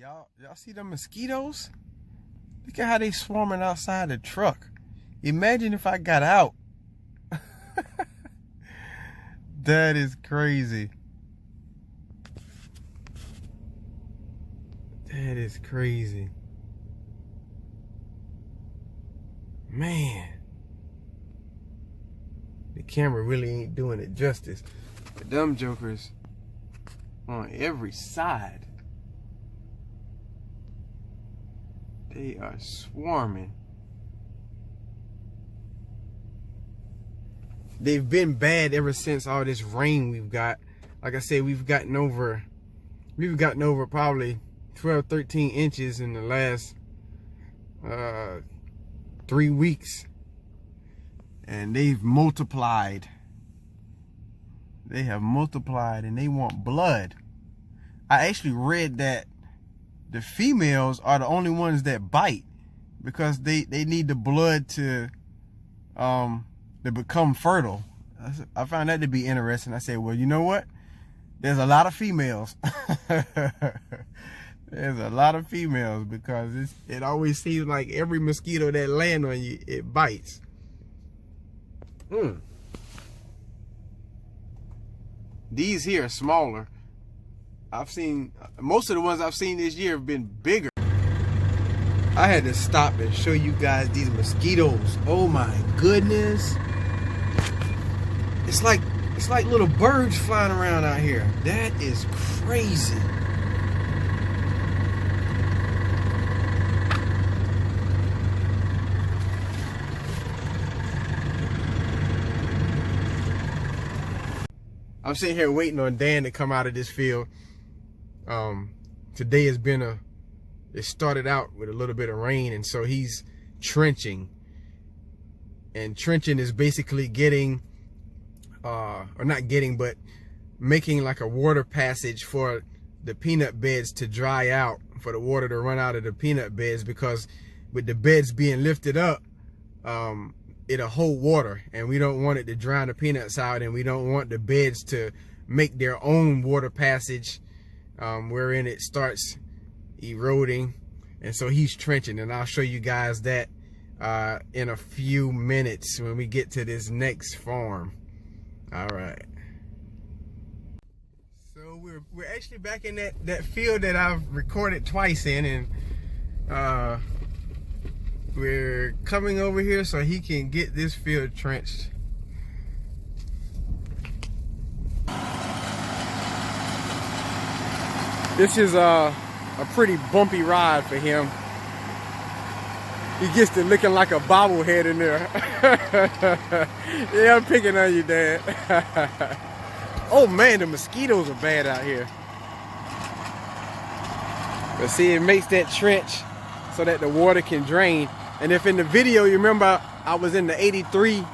Y'all see the mosquitoes? Look at how they swarming outside the truck. Imagine if I got out. That is crazy. That is crazy. Man. The camera really ain't doing it justice. The dumb jokers on every side. They are swarming. They've been bad ever since all this rain we've got. Like I said, we've gotten over probably 12, 13 inches in the last 3 weeks. And they've multiplied. They have multiplied and they want blood. I actually read that the females are the only ones that bite because they need the blood to become fertile. I found that to be interesting. I said, well, you know what? There's a lot of females. There's a lot of females because it always seems like every mosquito that lands on you, it bites. These here are smaller. I've seen, most of the ones I've seen this year have been bigger. I had to stop and show you guys these mosquitoes. Oh my goodness. It's like little birds flying around out here. That is crazy. I'm sitting here waiting on Dan to come out of this field. Today has been it started out with a little bit of rain, and so he's trenching. And trenching is basically getting, or not getting, but making like a water passage for the peanut beds to dry out, for the water to run out of the peanut beds, because with the beds being lifted up, it'll hold water, and we don't want it to drown the peanuts out, and we don't want the beds to make their own water passage wherein it starts eroding. And so he's trenching, and I'll show you guys that in a few minutes when we get to this next farm. All right, so we're actually back in that field that I've recorded twice in, and we're coming over here so he can get this field trenched. This is a pretty bumpy ride for him. He gets to looking like a bobblehead in there. Yeah, I'm picking on you, Dad. Oh man, the mosquitoes are bad out here. But see, it makes that trench so that the water can drain. And if in the video, you remember I was in the 83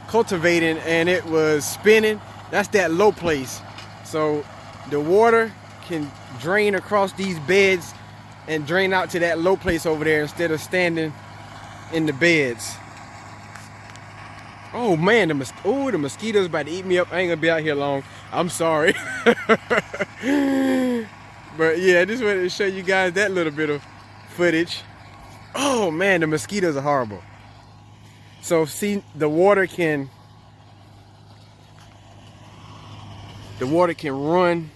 cultivating and it was spinning, that's that low place. So the water can drain across these beds and drain out to that low place over there instead of standing in the beds. Oh man, the mosquitoes about to eat me up. I ain't gonna be out here long. I'm sorry. But yeah, I just wanted to show you guys that little bit of footage. Oh man, the mosquitoes are horrible. So see, the water can run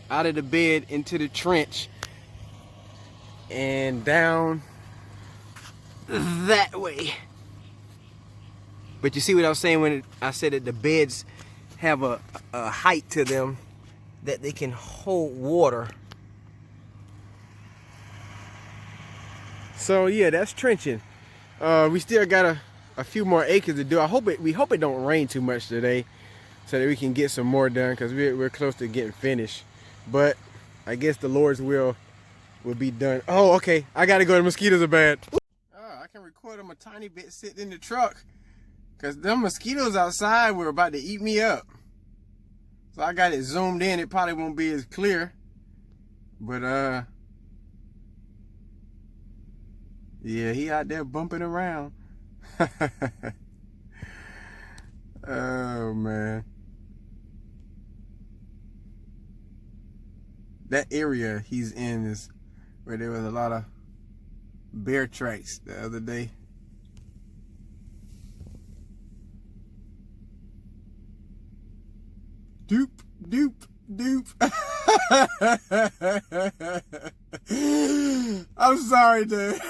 out of the bed into the trench and down that way. But you see what I was saying when I said that the beds have a height to them that they can hold water. So yeah, that's trenching. We still got a few more acres to do. We hope it don't rain too much today, so that we can get some more done, because we're close to getting finished. But I guess the Lord's will be done. Oh, okay. I gotta go. The mosquitoes are bad. I can record them a tiny bit sitting in the truck, because them mosquitoes outside were about to eat me up. So I got it zoomed in. It probably won't be as clear, but yeah, he out there bumping around. Oh man, that area he's in is where there was a lot of bear tracks the other day. Doop, doop, doop. I'm sorry, dude.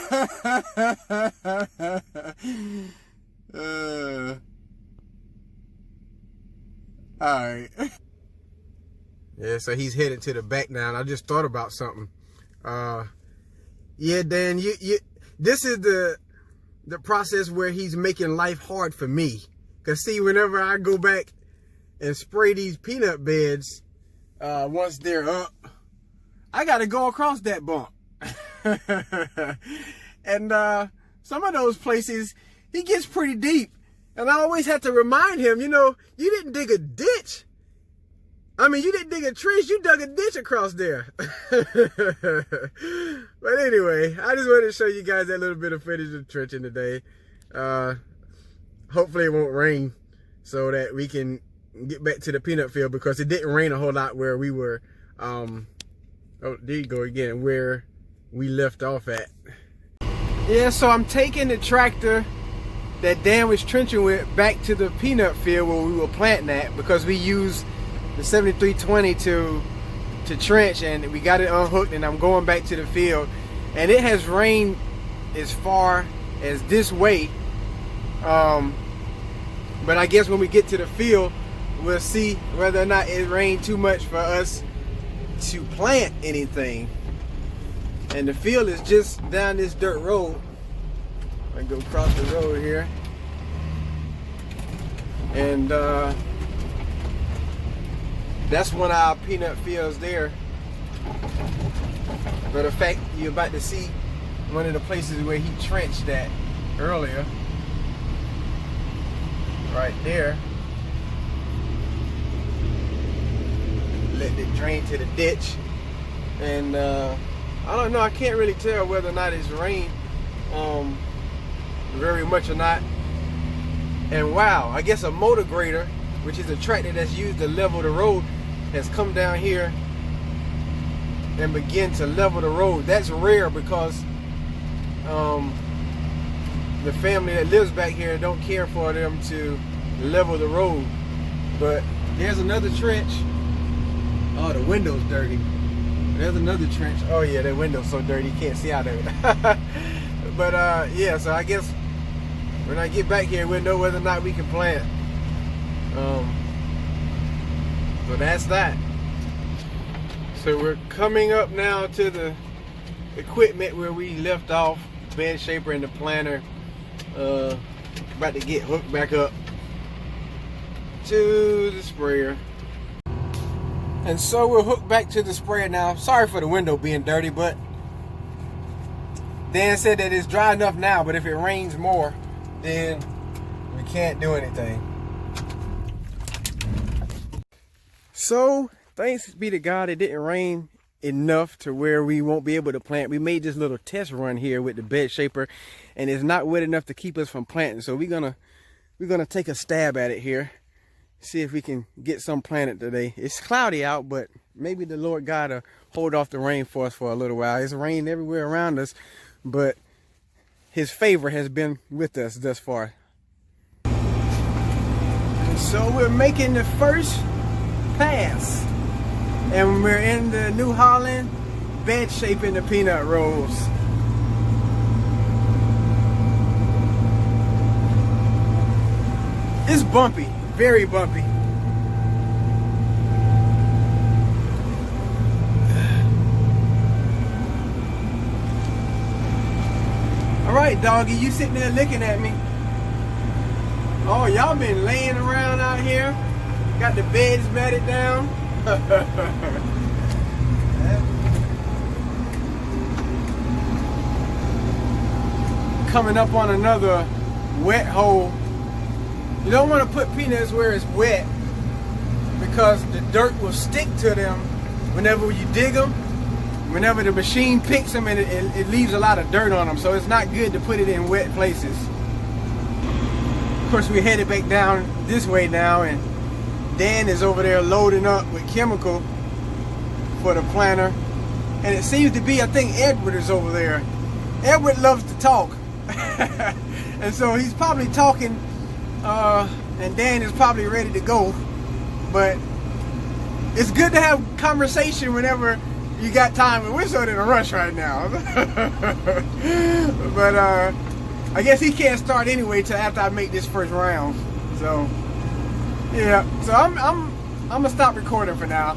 Alright. Yeah, so he's headed to the back now, and I just thought about something. Yeah, Dan, this is the process where he's making life hard for me. Cause see, whenever I go back and spray these peanut beds, once they're up, I gotta go across that bump. And some of those places, he gets pretty deep. And I always have to remind him, you know, you didn't dig a ditch. I mean, you didn't dig a trench, you dug a ditch across there. But anyway, I just wanted to show you guys that little bit of footage of trenching today. Hopefully it won't rain so that we can get back to the peanut field, because it didn't rain a whole lot where we were, oh, there you go again, where we left off at. Yeah, so I'm taking the tractor that Dan was trenching with back to the peanut field where we were planting at, because we used the 7320 to trench, and we got it unhooked, and I'm going back to the field. And it has rained as far as this way, but I guess when we get to the field, we'll see whether or not it rained too much for us to plant anything. And the field is just down this dirt road. I go across the road here, and that's one of our peanut fields there. But in fact, you're about to see one of the places where he trenched at earlier, right there. Let it drain to the ditch, and I don't know, I can't really tell whether or not it's rained very much or not. And wow, I guess a motor grader, which is a tractor that's used to level the road, has come down here and begin to level the road. That's rare, because the family that lives back here don't care for them to level the road. But there's another trench. Oh, the window's dirty. There's another trench. Oh yeah, that window's so dirty you can't see out of it. But yeah, so I guess when I get back here, we'll know whether or not we can plant. So that's that. So we're coming up now to the equipment where we left off, bed shaper and the planter. About to get hooked back up to the sprayer. And so we're hooked back to the sprayer now. Sorry for the window being dirty, but Dan said that it's dry enough now, but if it rains more, then we can't do anything. So thanks be to God, it didn't rain enough to where we won't be able to plant. We made this little test run here with the bed shaper, and it's not wet enough to keep us from planting. So we're gonna take a stab at it here, see if we can get some planted today. It's cloudy out, but maybe the Lord God will hold off the rain for us for a little while. It's rained everywhere around us, but his favor has been with us thus far. And so we're making the first pass, and we're in the New Holland bed shaping the peanut rolls. It's bumpy, very bumpy. All right, doggy, you sitting there looking at me. Oh, y'all been laying around out here. Got the beds matted down. Coming up on another wet hole. You don't want to put peanuts where it's wet, because the dirt will stick to them whenever you dig them. Whenever the machine picks them, and it leaves a lot of dirt on them, so it's not good to put it in wet places. Of course, we're headed back down this way now, and Dan is over there loading up with chemical for the planter. and it seems to be, I think Edward is over there. Edward loves to talk. And so he's probably talking, and Dan is probably ready to go. But it's good to have conversation whenever you got time, and we're sort of in a rush right now. But I guess he can't start anyway till after I make this first round. So yeah, so I'm gonna stop recording for now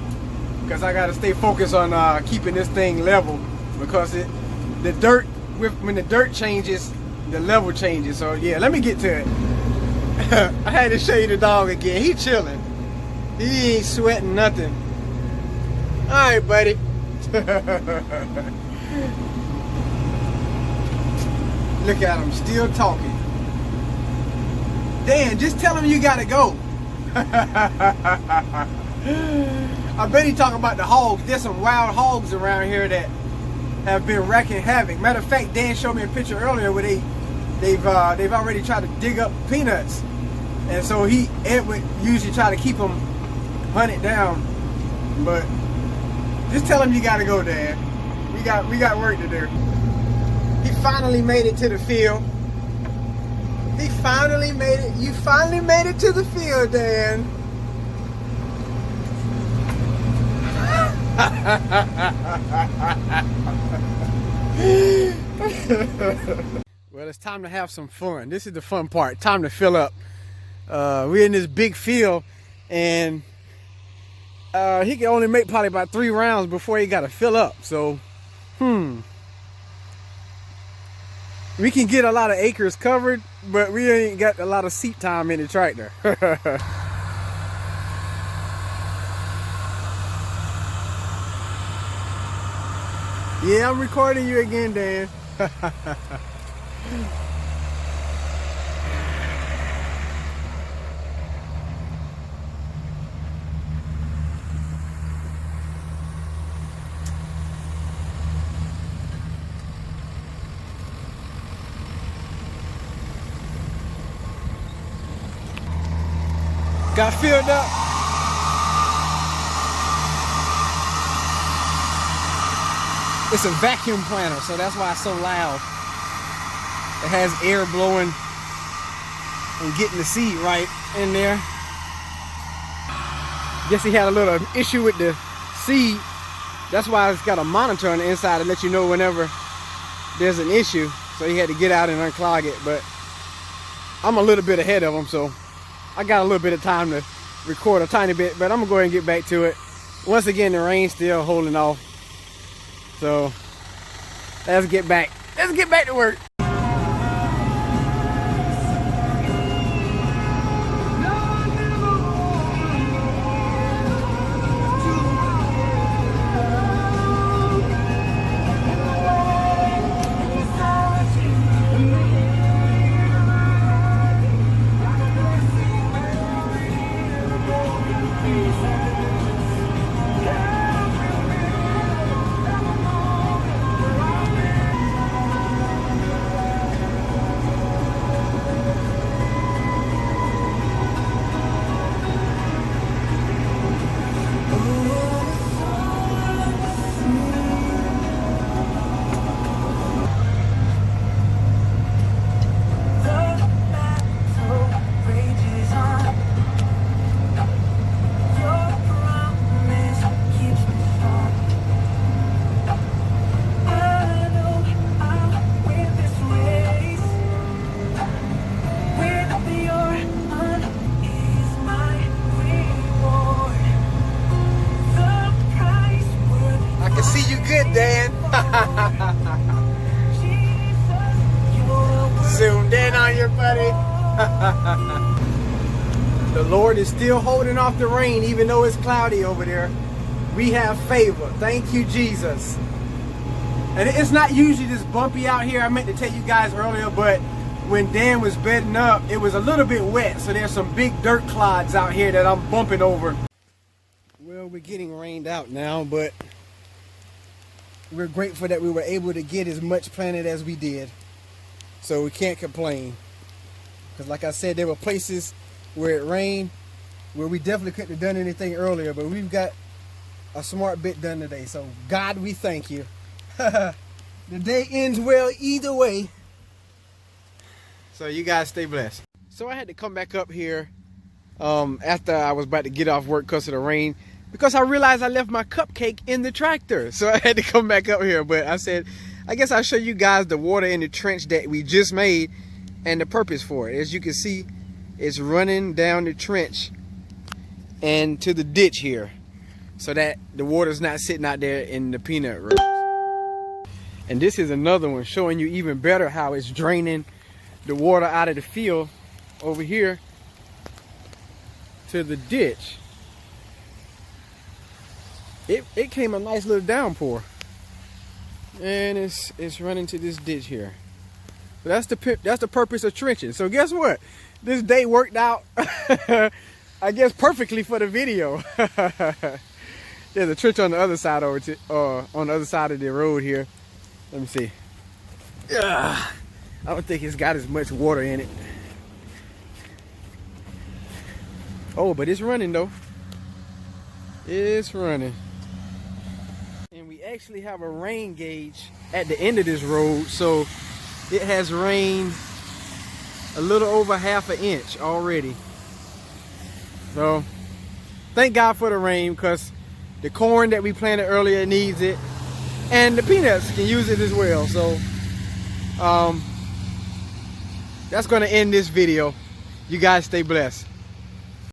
because I gotta stay focused on keeping this thing level, because the dirt, when the dirt changes, the level changes. So yeah, let me get to it. I had to show you the dog again. He chilling. He ain't sweating nothing. All right, buddy. Look at him, still talking. Dan, just tell him you gotta go. I bet he talking about the hogs. There's some wild hogs around here that have been wreaking havoc. Matter of fact, Dan showed me a picture earlier where they've already tried to dig up peanuts, and so Ed would usually try to keep them hunted down. But just tell him you gotta go, Dan. We got work to do. He finally made it to the field. He finally made it. You finally made it to the field, Dan. Well, it's time to have some fun. This is the fun part. Time to fill up. We're in this big field, and he can only make probably about 3 rounds before he got to fill up. So, we can get a lot of acres covered, but we ain't got a lot of seat time in the tractor. Yeah, I'm recording you again, Dan. Got filled up. It's a vacuum planter, so that's why it's so loud. It has air blowing and getting the seed right in there. Guess he had a little issue with the seed. That's why it's got a monitor on the inside to let you know whenever there's an issue. So he had to get out and unclog it. But I'm a little bit ahead of him, so I got a little bit of time to record a tiny bit, but I'm gonna go ahead and get back to it. Once again, the rain's still holding off. So let's get back to work. Dan. Zoomed in on your buddy. The Lord is still holding off the rain, even though it's cloudy over there. We have favor. Thank you, Jesus. And it's not usually this bumpy out here. I meant to tell you guys earlier, but when Dan was bedding up, it was a little bit wet. So there's some big dirt clods out here that I'm bumping over. Well, we're getting rained out now, but we're grateful that we were able to get as much planted as we did. So we can't complain. Because like I said, there were places where it rained where we definitely couldn't have done anything earlier, but we've got a smart bit done today. So God, we thank you. The day ends well either way. So you guys stay blessed. So I had to come back up here after I was about to get off work because of the rain, because I realized I left my cupcake in the tractor. So I had to come back up here. But I said, I guess I'll show you guys the water in the trench that we just made and the purpose for it. As you can see, it's running down the trench and to the ditch here, so that the water's not sitting out there in the peanut rows. And this is another one showing you even better how it's draining the water out of the field over here to the ditch. It came a nice little downpour, and it's running to this ditch here. So that's the purpose of trenching. So guess what? This day worked out, I guess, perfectly for the video. There's a trench on the other side on the other side of the road here. Let me see. I don't think it's got as much water in it. Oh, but it's running though. It's running. And we actually have a rain gauge at the end of this road, so it has rained a little over half an inch already. So thank God for the rain, because the corn that we planted earlier needs it, and the peanuts can use it as well. So that's going to end this video. You guys stay blessed.